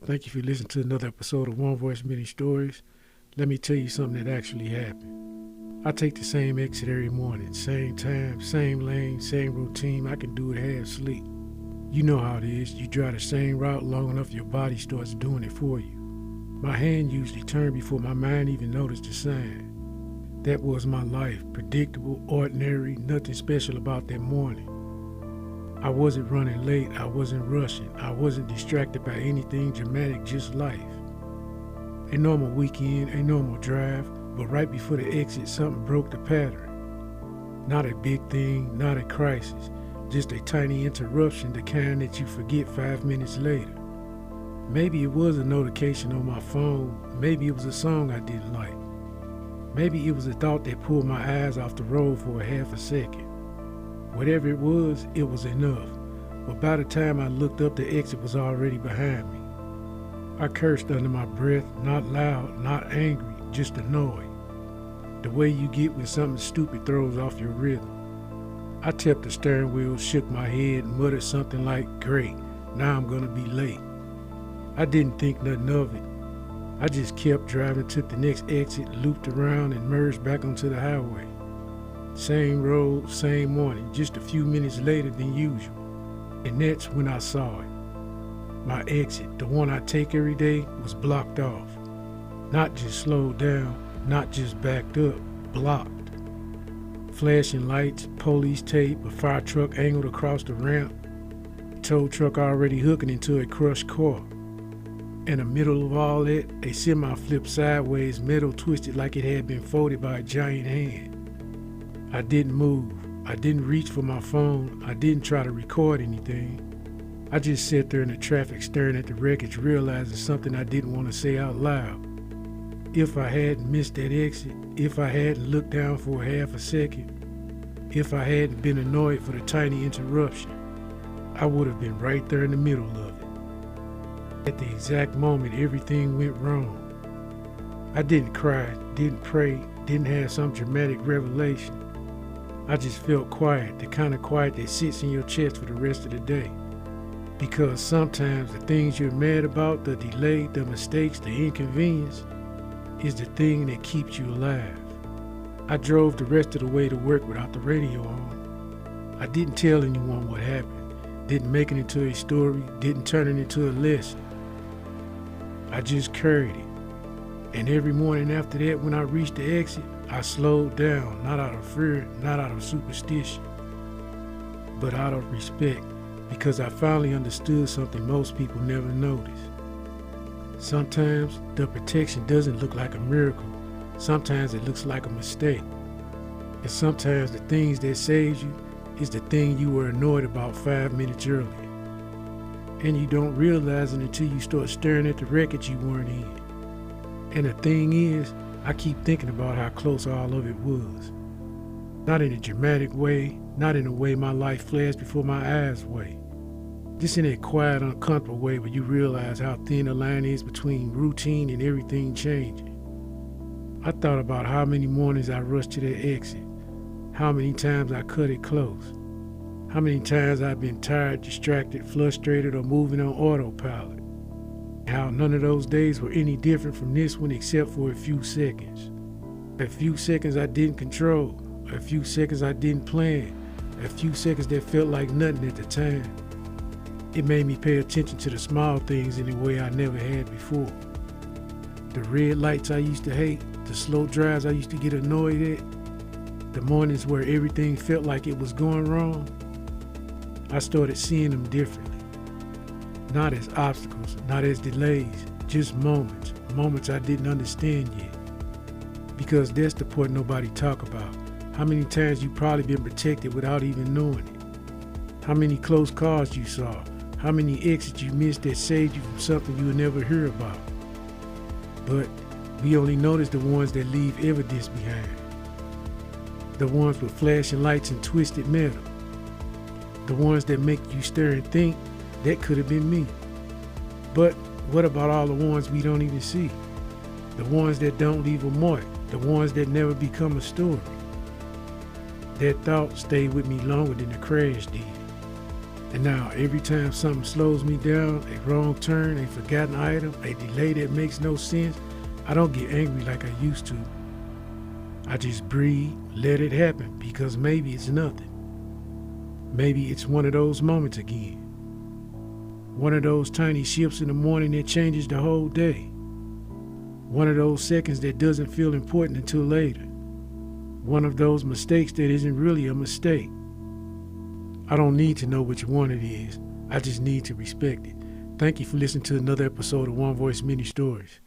Thank you for listening to another episode of One Voice Many Stories. Let me tell you something that actually happened. I take the same exit every morning, same time, same lane, same routine. I can do it half sleep. You know how it is. You drive the same route long enough, your body starts doing it for you. My hand usually turned before my mind even noticed the sign. That was my life, predictable, ordinary, nothing special about that morning. I wasn't running late, I wasn't rushing, I wasn't distracted by anything dramatic, just life. A normal weekend, a normal drive, but right before the exit, something broke the pattern. Not a big thing, not a crisis, just a tiny interruption, the kind that you forget 5 minutes later. Maybe it was a notification on my phone, maybe it was a song I didn't like. Maybe it was a thought that pulled my eyes off the road for a half a second. Whatever it was enough. But by the time I looked up, the exit was already behind me. I cursed under my breath, not loud, not angry, just annoyed. The way you get when something stupid throws off your rhythm. I tapped the steering wheel, shook my head, muttered something like, "Great, now I'm gonna be late." I didn't think nothing of it. I just kept driving, took the next exit, looped around, and merged back onto the highway. Same road, same morning, just a few minutes later than usual. And that's when I saw it. My exit, the one I take every day, was blocked off. Not just slowed down, not just backed up, blocked. Flashing lights, police tape, a fire truck angled across the ramp, a tow truck already hooking into a crushed car. In the middle of all that, a semi flipped sideways, metal twisted like it had been folded by a giant hand. I didn't move. I didn't reach for my phone. I didn't try to record anything. I just sat there in the traffic staring at the wreckage, realizing something I didn't want to say out loud. If I hadn't missed that exit, if I hadn't looked down for a half a second, if I hadn't been annoyed for the tiny interruption, I would have been right there in the middle of it. At the exact moment everything went wrong. I didn't cry, didn't pray, didn't have some dramatic revelation. I just felt quiet, the kind of quiet that sits in your chest for the rest of the day. Because sometimes the things you're mad about, the delay, the mistakes, the inconvenience, is the thing that keeps you alive. I drove the rest of the way to work without the radio on. I didn't tell anyone what happened, didn't make it into a story, didn't turn it into a lesson. I just carried it. And every morning after that, when I reached the exit, I slowed down, not out of fear, not out of superstition, but out of respect, because I finally understood something most people never notice. Sometimes the protection doesn't look like a miracle. Sometimes it looks like a mistake. And sometimes the things that saves you is the thing you were annoyed about 5 minutes earlier. And you don't realize it until you start staring at the wreckage you weren't in. And the thing is, I keep thinking about how close all of it was. Not in a dramatic way, not in a way my life flashed before my eyes way. Just in a quiet, uncomfortable way where you realize how thin the line is between routine and everything changing. I thought about how many mornings I rushed to that exit, how many times I cut it close, how many times I've been tired, distracted, frustrated, or moving on autopilot. How none of those days were any different from this one except for a few seconds. A few seconds I didn't control, a few seconds I didn't plan, a few seconds that felt like nothing at the time. It made me pay attention to the small things in a way I never had before. The red lights I used to hate, the slow drives I used to get annoyed at, the mornings where everything felt like it was going wrong. I started seeing them differently. Not as obstacles, not as delays, just moments, moments I didn't understand yet. Because that's the part nobody talk about. How many times you probably been protected without even knowing it. How many close calls you saw. How many exits you missed that saved you from something you would never hear about. But we only notice the ones that leave evidence behind. The ones with flashing lights and twisted metal. The ones that make you stare and think, that could have been me. But what about all the ones we don't even see? The ones that don't leave a mark, the ones that never become a story. That thought stayed with me longer than the crash did. And now every time something slows me down, a wrong turn, a forgotten item, a delay that makes no sense, I don't get angry like I used to. I just breathe, let it happen, because maybe it's nothing. Maybe it's one of those moments again. One of those tiny shifts in the morning that changes the whole day. One of those seconds that doesn't feel important until later. One of those mistakes that isn't really a mistake. I don't need to know which one it is. I just need to respect it. Thank you for listening to another episode of One Voice Many Stories.